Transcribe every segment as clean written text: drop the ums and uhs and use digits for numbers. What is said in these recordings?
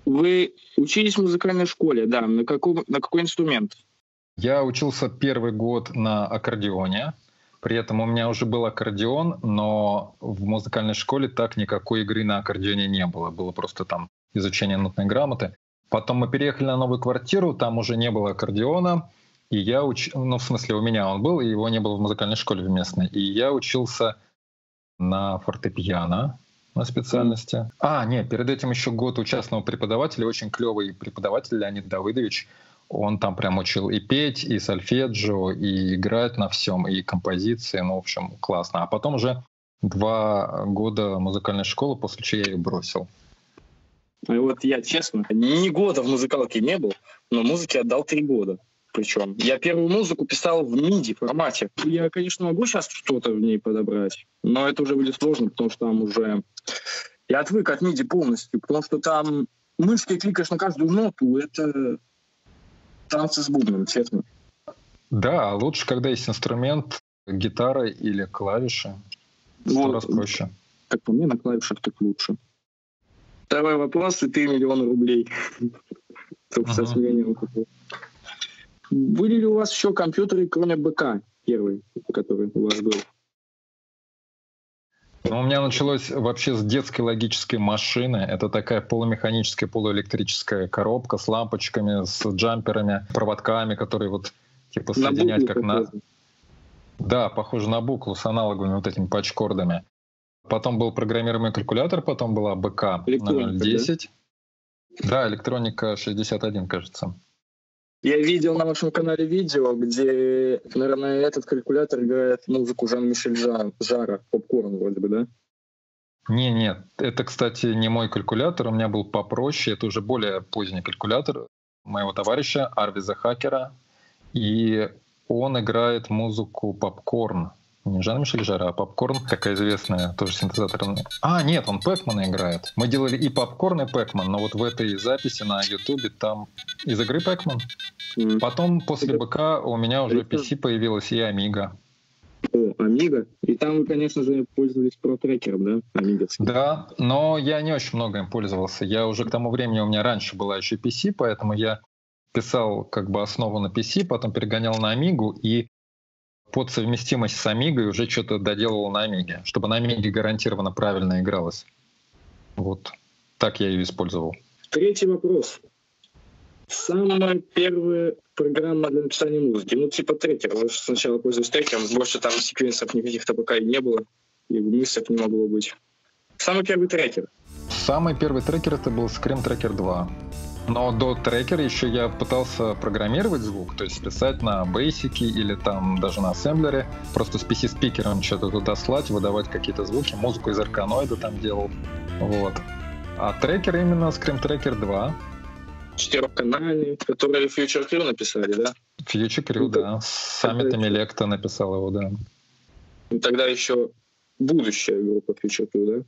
Вы учились в музыкальной школе, да. На какой инструмент? Я учился первый год на аккордеоне. При этом у меня уже был аккордеон, но в музыкальной школе так никакой игры на аккордеоне не было. Было просто там изучение нотной грамоты. Потом мы переехали на новую квартиру, там уже не было аккордеона. И я ну, в смысле, у меня он был, и его не было в музыкальной школе в местной. И я учился на фортепиано на специальности. Нет, перед этим еще год у частного преподавателя, очень клевый преподаватель Леонид Давыдович. Он там прям учил и петь, и сольфеджио, и играть на всем, и композиции. Ну, в общем, классно. А потом уже 2 года музыкальной школы, после чего я ее бросил. Вот я, честно, ни года в музыкалке не был, но музыке отдал 3 года. Причем я первую музыку писал в MIDI формате. Я, конечно, могу сейчас что-то в ней подобрать, но это уже будет сложно, потому что там уже... Я отвык от MIDI полностью, потому что там мышкой кликаешь на каждую ноту, это танцы с бубном, честно. Да, лучше, когда есть инструмент, гитара или клавиши. 100 раз проще. Как по мне, на клавишах так лучше. Второй вопрос, и 3 миллиона рублей. Только со смирением. Были ли у вас еще компьютеры, кроме БК, первый, который у вас был? Ну, у меня началось вообще с детской логической машины. Это такая полумеханическая, полуэлектрическая коробка с лампочками, с джамперами, проводками, которые вот типа соединять как на... Да, похоже на буклу с аналоговыми вот этими патчкордами. Потом был программируемый калькулятор, потом была БК 010. Да, электроника 61, кажется. Я видел на вашем канале видео, где, наверное, этот калькулятор играет музыку Жан-Мишель Жара, попкорн вроде бы, да? Нет. Это, кстати, не мой калькулятор, у меня был попроще. Это уже более поздний калькулятор моего товарища Арвиза Хакера. И он играет музыку попкорн. Не Жан-Мишель Жара, а попкорн, такая известная, тоже синтезаторная. Нет, он Пэкмана играет. Мы делали и попкорн, и Пэкман, но вот в этой записи на Ютубе там из игры Пэкман. Потом после БК у меня уже PC появилась и Амига. Амига? И там вы, конечно же, пользовались протрекером, да? Амиговским. Да, но я не очень много им пользовался. Я уже к тому времени, у меня раньше была еще PC, поэтому я писал как бы основу на PC, потом перегонял на Амигу и под совместимость с Амигой уже что-то доделал на Амиге, чтобы на Амиге гарантированно правильно игралось. Вот так я ее использовал. 3-й вопрос. Самая первая программа для написания музыки. Ну, типа трекер. Вы сначала пользовались трекером, больше там секвенсов никаких-то пока и не было. И в мыслях не могло быть. Самый первый трекер. Самый первый трекер это был Scream Tracker 2. Но до трекера еще я пытался программировать звук, то есть писать на Basic или там даже на ассемблере, просто с PC-спикером что-то туда слать, выдавать какие-то звуки, музыку из Арканоида там делал. Вот. А трекер именно Scream Tracker 2. 4-канальный, который Future Crew написали, да? Future Crew, да. С саммитами Лекта написал его, да. Тогда еще будущая группа Future Crew, да?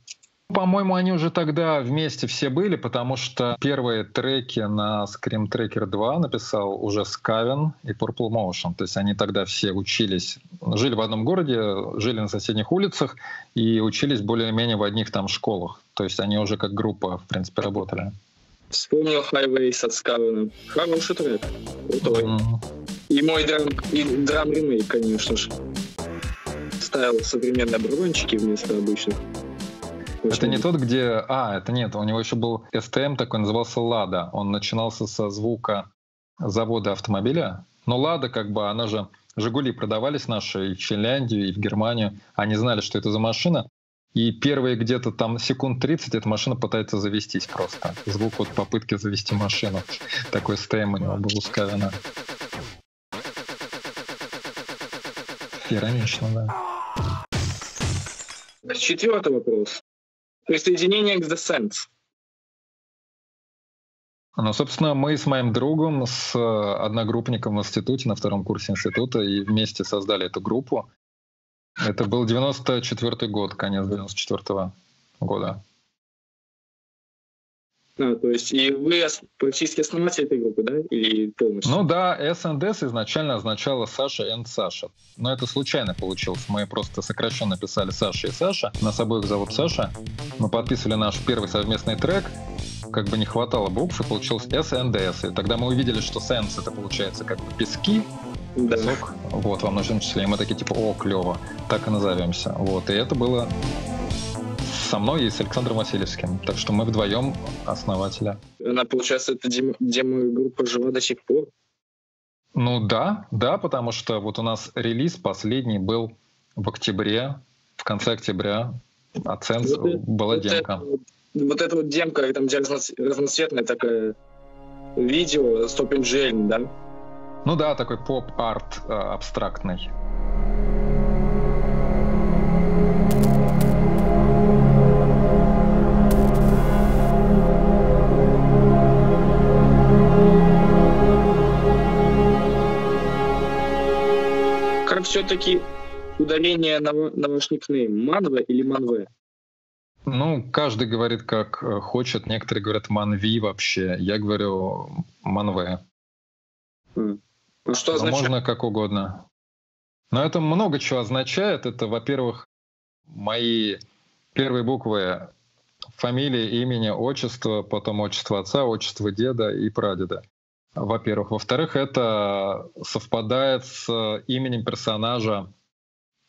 По-моему, они уже тогда вместе все были, потому что первые треки на Scream Tracker 2 написал уже Скавен и Purple Motion. То есть они тогда все учились, жили в одном городе, жили на соседних улицах и учились более-менее в одних там школах. То есть они уже как группа, в принципе, работали. Вспомнил Highways от Скавена. Хороший трек. Крутой. И мой драм-ремейк, конечно же. Ставил современные барабанчики вместо обычных. Это не тот, где... это нет, у него еще был STM такой, назывался «Лада». Он начинался со звука завода автомобиля. Но «Лада», как бы, она же... «Жигули» продавались наши и в Финляндию, и в Германию. Они знали, что это за машина. И первые где-то там секунд 30 эта машина пытается завестись просто. Звук вот попытки завести машину. Такой STM у него был у Скавена. Иронично, да. 4-й вопрос. Присоединение к The Sense. Ну, собственно, мы с моим другом, с одногруппником в институте, на 2-м курсе института, и вместе создали эту группу. Это был 94-й год, конец 94-го года. То есть и вы практически основатель этой группы, да? Или полностью? Ну да, СНДС изначально означало Саша and Саша. Но это случайно получилось. Мы просто сокращенно писали Саша и Саша. Нас обоих зовут Саша. Мы подписывали наш первый совместный трек. как бы не хватало букв, и получилось СНДС. И тогда мы увидели, что Sense — это получается как бы пески, Да. песок, вот, во множественном числе. И мы такие, типа, о, клево, так и назовемся. Вот, и это было со мной и с Александром Васильевским. Так что мы вдвоем основателя. Она, получается, эта демо-группа жива до сих пор. Ну да, потому что вот у нас релиз последний был в октябре, в конце октября, от Sense была демка. Вот эта вот демка, там где разноцветная такая видео, Stop Engine, да? Ну да, такой поп-арт абстрактный. Как все-таки ударение на ваш никнейм? Манве или Манве? Ну, каждый говорит, как хочет. Некоторые говорят Манви вообще. Я говорю Манве. А что означает? Можно как угодно. Но это много чего означает. Это, во-первых, мои первые буквы фамилии, имени, отчество, потом отчество отца, отчество деда и прадеда. Во-первых. Во-вторых, это совпадает с именем персонажа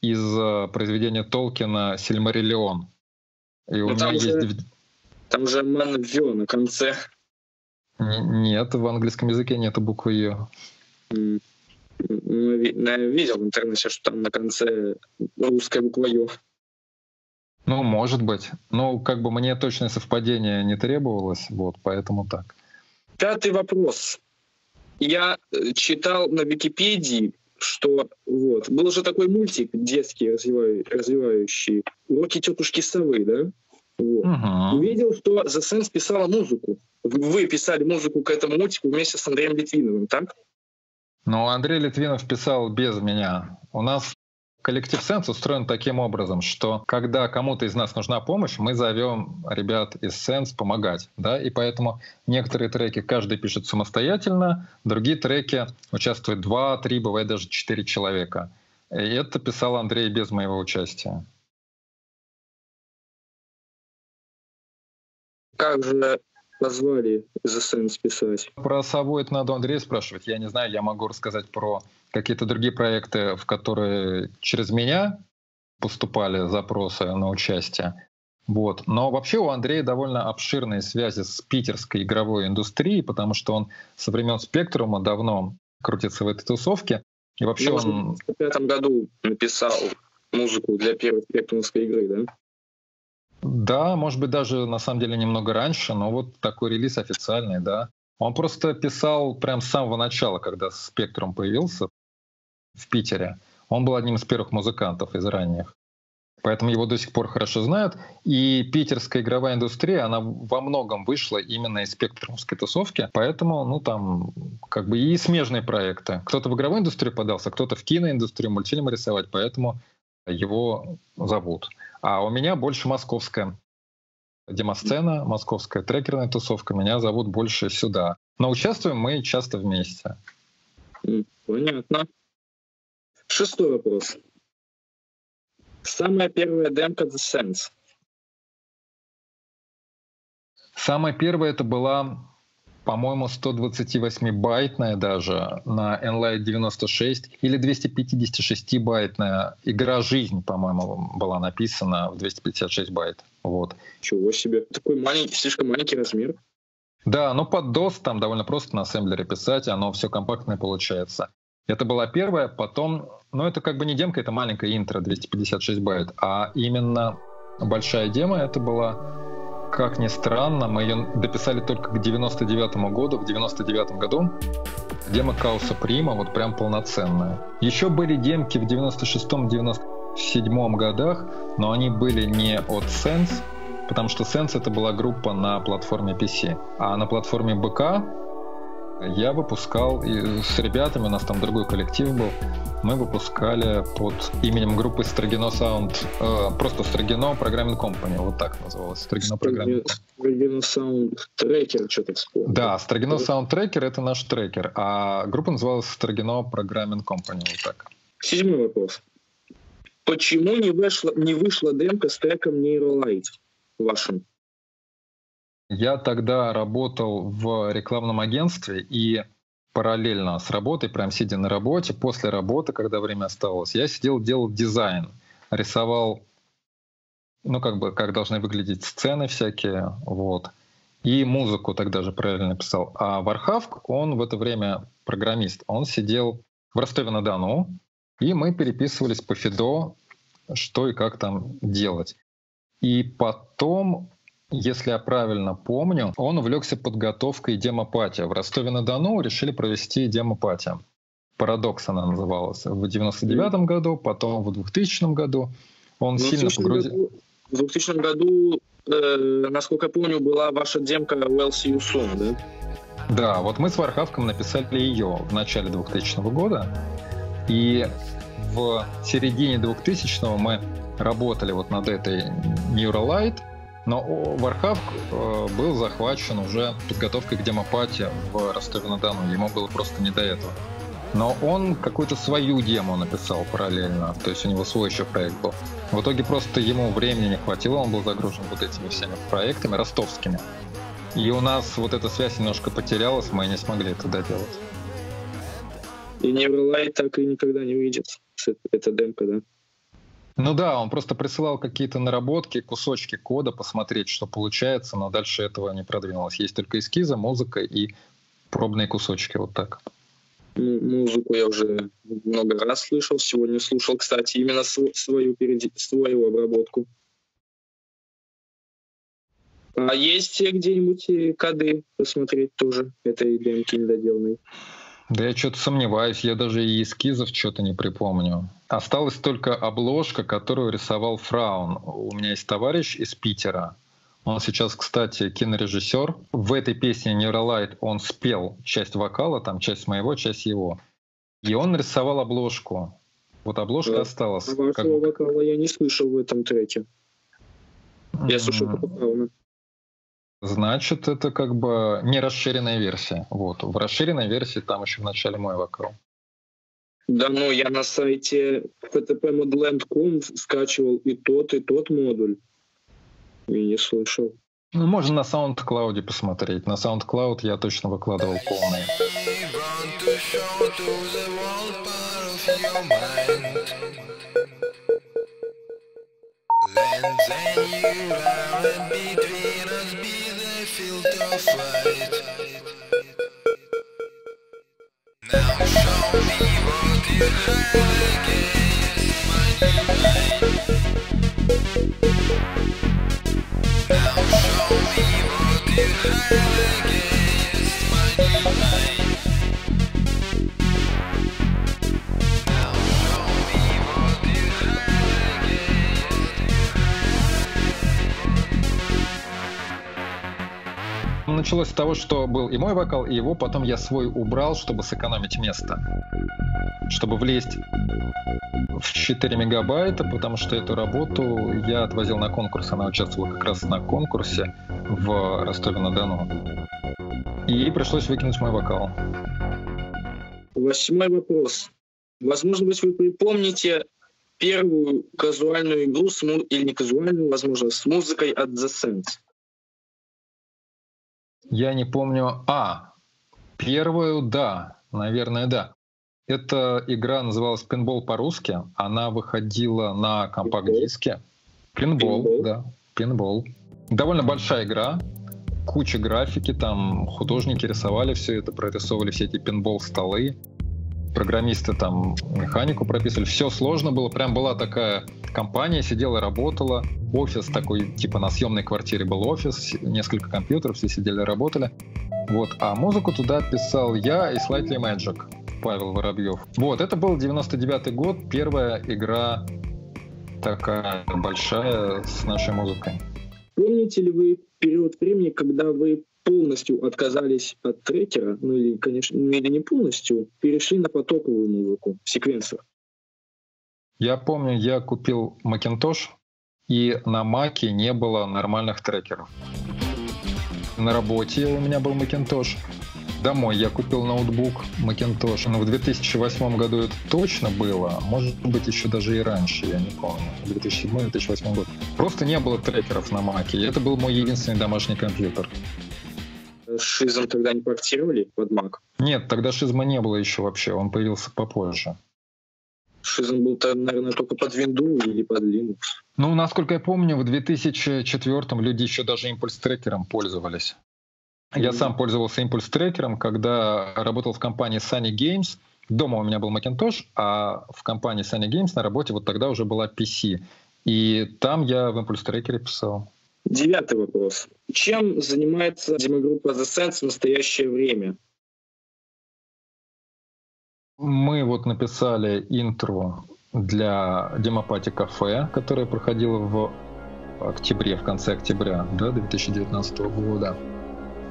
из произведения Толкина «Сильмариллион». И у меня есть... Там же Манве на конце. Нет, в английском языке нет буквы «ё». Я видел в интернете, что там на конце русская буква «ё». Ну, может быть. Ну, как бы мне точное совпадение не требовалось, вот, поэтому так. 5-й вопрос. Я читал на Википедии, что вот был же такой мультик детский, развивающий, «Уроки тетушки Совы», да? Вот. Увидел, что The Sense писала музыку. Вы писали музыку к этому мультику вместе с Андреем Литвиновым, так? Ну, Андрей Литвинов писал без меня. У нас коллектив Sense устроен таким образом, что когда кому-то из нас нужна помощь, мы зовем ребят из Sense помогать. Да? И поэтому некоторые треки каждый пишет самостоятельно, другие треки участвуют 2, 3, бывает даже 4 человека. И это писал Андрей без моего участия. Как же позвали The Sense писать? Про сову это надо у Андрея спрашивать. Я не знаю, я могу рассказать про какие-то другие проекты, в которые через меня поступали запросы на участие. Вот. Но вообще у Андрея довольно обширные связи с питерской игровой индустрией, потому что он со времен Спектрума давно крутится в этой тусовке. И вообще он... В 2005 году написал музыку для первой спектрумовской игры, да? Да, может быть, даже на самом деле немного раньше, но вот такой релиз официальный, да. Он просто писал прям с самого начала, когда Спектрум появился в Питере. Он был одним из первых музыкантов из ранних. Поэтому его до сих пор хорошо знают. И питерская игровая индустрия, она во многом вышла именно из спектрумской тусовки. Поэтому, ну, там как бы и смежные проекты. Кто-то в игровую индустрию подался, кто-то в киноиндустрию, мультфильмы рисовать, поэтому его зовут. А у меня больше московская демосцена, московская трекерная тусовка. Меня зовут больше сюда. Но участвуем мы часто вместе. Понятно. 6-й вопрос. Самая первая демка The Sense. Самая первая это была, по-моему, 128-байтная даже на Enlight 96 или 256-байтная игра «Жизнь», по-моему, была написана в 256 байт. Вот. Чего себе. Такой маленький, слишком маленький размер. Да, но под DOS там довольно просто на ассемблере писать, оно все компактное получается. Это была первая, потом, ну это как бы не демка, это маленькая интро, 256 байт, а именно большая демо это была, как ни странно, мы ее дописали только к 99-му году, в 99-м году демо Кауса Прима, вот прям полноценная. Еще были демки в 96-м, 97-м годах, но они были не от Sense, потому что Sense это была группа на платформе PC, а на платформе БК я выпускал и с ребятами, у нас там другой коллектив был, мы выпускали под именем группы Строгино Sound, просто Строгино Programming Company, вот так называлось, Строгино Programming Company. Строгино Sound Tracker, что-то вспомнил. Да, Строгино Sound Tracker — это наш трекер, а группа называлась Строгино Programming Company, вот так. 7-й вопрос. Почему не вышла демка с треком Neurolight вашим? Я тогда работал в рекламном агентстве, и параллельно с работой, прям сидя на работе, после работы, когда время оставалось, я сидел, делал дизайн, рисовал, как должны выглядеть сцены всякие, вот. И музыку тогда же правильно писал. А Вархавк, он в это время программист, он сидел в Ростове-на-Дону, и мы переписывались по Фидо, что и как там делать. И потом, если я правильно помню, он увлекся подготовкой демопати. В Ростове-на-Дону решили провести демопати. «Парадокс» она называлась. В 99-м году, потом в 2000 году. Он сильно погрузил... В 2000 году, насколько я помню, была ваша демка «We'll See You Soon», да? Да, вот мы с Вархавком написали ее в начале 2000 года. И в середине 2000-го мы работали вот над этой Neuralite, но Вархавк был захвачен уже подготовкой к демопати в Ростове-на-Дону. Ему было просто не до этого. Но он какую-то свою демо написал параллельно, то есть у него свой еще проект был. В итоге просто ему времени не хватило, он был загружен вот этими всеми проектами ростовскими. И у нас вот эта связь немножко потерялась, мы не смогли это доделать. И Neuralite так и никогда не выйдет, эта демка, да? Ну да, он просто присылал какие-то наработки, кусочки кода, посмотреть, что получается, но дальше этого не продвинулось. Есть только эскизы, музыка и пробные кусочки, вот так. Музыку я уже много раз слышал. Сегодня слушал, кстати, именно свою обработку. А есть где-нибудь коды посмотреть тоже этой демки недоделанной? Да я что-то сомневаюсь, я даже и эскизов что-то не припомню. Осталась только обложка, которую рисовал Фраун. У меня есть товарищ из Питера. Он сейчас, кстати, кинорежиссер. В этой песне Neuralite он спел часть вокала, там часть моего, часть его. И он рисовал обложку. Вот обложка осталась. А вашего вокала я не слышал в этом треке. Я слышал только Фрауна. Значит, это как бы не расширенная версия. Вот. В расширенной версии там еще в начале мой вокал. Да, ну я на сайте ftpmodland.com скачивал и тот модуль. И не слышал. Ну, можно на SoundCloud посмотреть. На SoundCloud я точно выкладывал полный. Началось с того, что был и мой вокал, и его, потом я свой убрал, чтобы сэкономить место. Чтобы влезть в 4 мегабайта, потому что эту работу я отвозил на конкурс, она участвовала как раз на конкурсе в Ростове-на-Дону. И пришлось выкинуть мой вокал. 8-й вопрос. Возможно быть, вы припомните первую казуальную игру, или не казуальную, возможно, с музыкой от The Sense. Я не помню. Первую, да. Наверное, да. Эта игра называлась «Пинбол» по-русски. Она выходила на компакт-диске. Пинбол, да. Пинбол. Довольно большая игра. Куча графики. Там художники рисовали все это, прорисовывали все эти пинбол-столы. Программисты там механику прописывали. Все сложно было. Прям была такая компания, сидела и работала. Офис такой, типа на съемной квартире был офис, несколько компьютеров, все сидели и работали. Вот. А музыку туда писал я и Slightly Magic, Павел Воробьев. Вот, это был 99-й год, первая игра такая большая с нашей музыкой. Помните ли вы период времени, когда вы полностью отказались от трекера, ну или, конечно, или не полностью, перешли на потоковую музыку в секвенсах? Я помню, я купил Macintosh, и на Маке не было нормальных трекеров. На работе у меня был Macintosh, Домой я купил ноутбук Macintosh. Но в 2008 году это точно было. Может быть, еще даже и раньше, я не помню. 2007-2008 год. Просто не было трекеров на Маке. И это был мой единственный домашний компьютер. Шизм тогда не портировали под Mac? Нет, тогда шизма не было еще вообще. Он появился попозже. Шизм был, наверное, только под Windows или под Linux. Ну, насколько я помню, в 2004-м люди еще даже импульс-трекером пользовались. Я сам пользовался импульс-трекером, когда работал в компании Sunny Games. Дома у меня был Macintosh, а в компании Sunny Games на работе вот тогда уже была PC. И там я в импульс-трекере писал. 9 вопрос. Чем занимается демогруппа The Sense в настоящее время? Мы вот написали интро для Демопати Кафе, которое проходило в октябре, в конце октября 2019 года.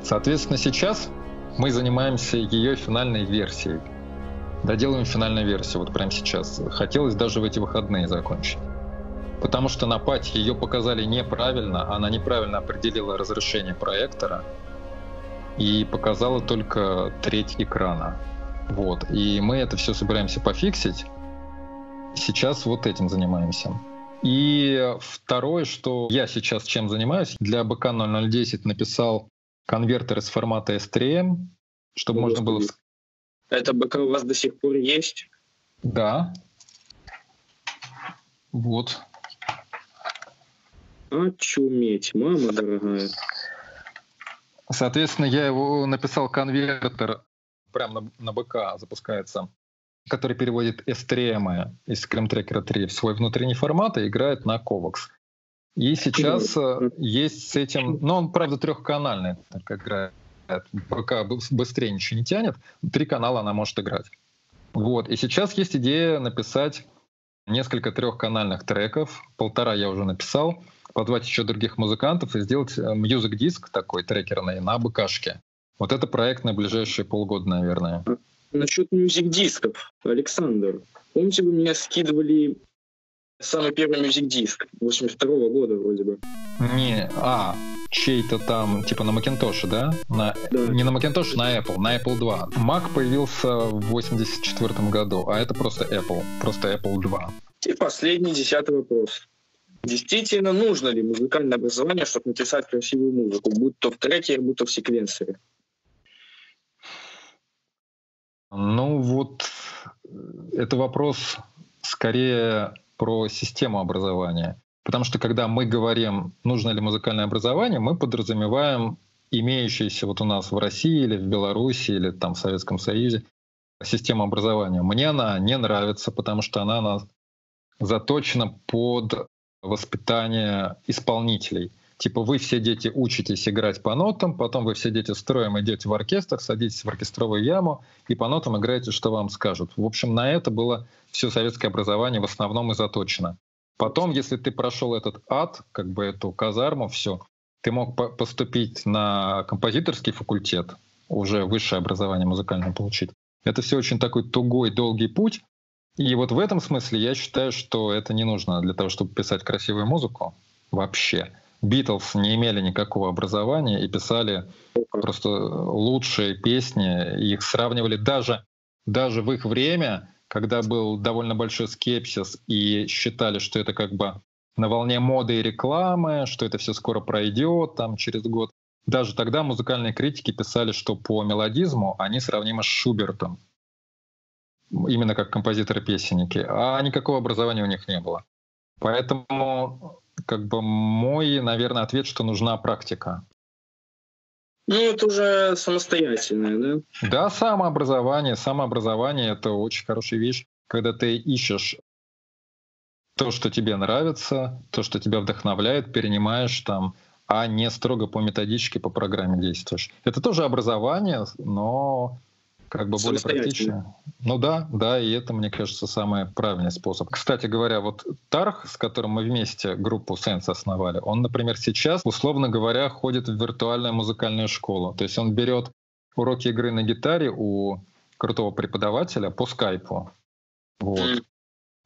Соответственно, сейчас мы занимаемся ее финальной версией. Доделаем финальную версию вот прямо сейчас. Хотелось даже в эти выходные закончить. Потому что на пати ее показали неправильно, она неправильно определила разрешение проектора и показала только треть экрана. Вот. И мы это все собираемся пофиксить. Сейчас вот этим занимаемся. И второе, что я сейчас чем занимаюсь, для БК0010 написал конвертер из формата S3M, чтобы можно было... Это БК у вас до сих пор есть? Да. Вот. Очуметь, мама дорогая. Соответственно, я его написал конвертер, прямо на БК запускается, который переводит S3M из Scream Tracker 3 в свой внутренний формат и играет на Covox. И сейчас есть с этим... Ну, он, правда, трехканальный, так играет. БК быстрее ничего не тянет. 3 канала она может играть. Вот. И сейчас есть идея написать несколько трехканальных треков. 1,5 я уже написал. Позвать еще других музыкантов и сделать мьюзик-диск такой трекерный на БКшке. Вот это проект на ближайшие полгода, наверное. Насчет мьюзик-дисков, Александр. Помните, вы меня скидывали самый первый мьюзик-диск 82-го года вроде бы? Чей-то там, типа на Macintosh, да? Да. Не на Macintosh, на Apple 2. Mac появился в 84 году, а это просто Apple 2. И последний, 10-й вопрос. Действительно, нужно ли музыкальное образование, чтобы написать красивую музыку, будь то в трекере, будь то в секвенсоре? Ну вот, это вопрос скорее про систему образования. Потому что когда мы говорим, нужно ли музыкальное образование, мы подразумеваем имеющуюся вот у нас в России или в Беларуси или там в Советском Союзе систему образования. Мне она не нравится, потому что она заточена под воспитание исполнителей. Типа вы все дети учитесь играть по нотам, потом вы все дети строем идете в оркестр, садитесь в оркестровую яму и по нотам играете, что вам скажут. В общем, на это было все советское образование в основном и заточено. Потом, если ты прошел этот ад, как бы эту казарму, все, ты мог поступить на композиторский факультет, уже высшее образование музыкальное получить. Это все очень такой тугой, долгий путь. И вот в этом смысле я считаю, что это не нужно для того, чтобы писать красивую музыку вообще. Битлз не имели никакого образования и писали просто лучшие песни. Их сравнивали даже в их время, когда был довольно большой скепсис и считали, что это как бы на волне моды и рекламы, что это все скоро пройдет там, через год. Даже тогда музыкальные критики писали, что по мелодизму они сравнимы с Шубертом. Именно как композиторы-песенники. А никакого образования у них не было. Поэтому как бы мой, наверное, ответ, что нужна практика. Ну, это уже самостоятельное, да? Да, самообразование. Самообразование — это очень хорошая вещь, когда ты ищешь то, что тебе нравится, то, что тебя вдохновляет, перенимаешь там, а не строго по методичке, по программе действуешь. Это тоже образование, но как бы более практичное. Ну да, и это, мне кажется, самый правильный способ. Кстати говоря, вот Тарх, с которым мы вместе группу Sense основали, он, например, сейчас, условно говоря, ходит в виртуальную музыкальную школу. То есть он берет уроки игры на гитаре у крутого преподавателя по скайпу. Вот.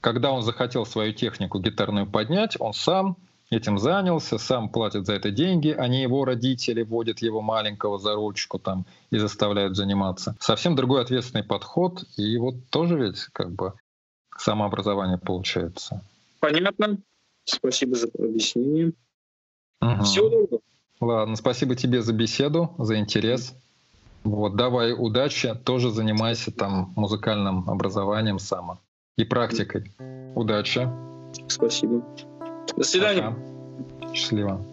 Когда он захотел свою технику гитарную поднять, он сам этим занялся, сам платит за это деньги, а не его родители водят его маленького за ручку там и заставляют заниматься. Совсем другой ответственный подход, и вот тоже ведь как бы самообразование получается. Понятно. Спасибо за объяснение. Угу. Всего доброго. Ладно, спасибо тебе за беседу, за интерес. Вот, давай, удачи, тоже занимайся там музыкальным образованием само и практикой. Удачи. Спасибо. До свидания. Пока. Счастливо.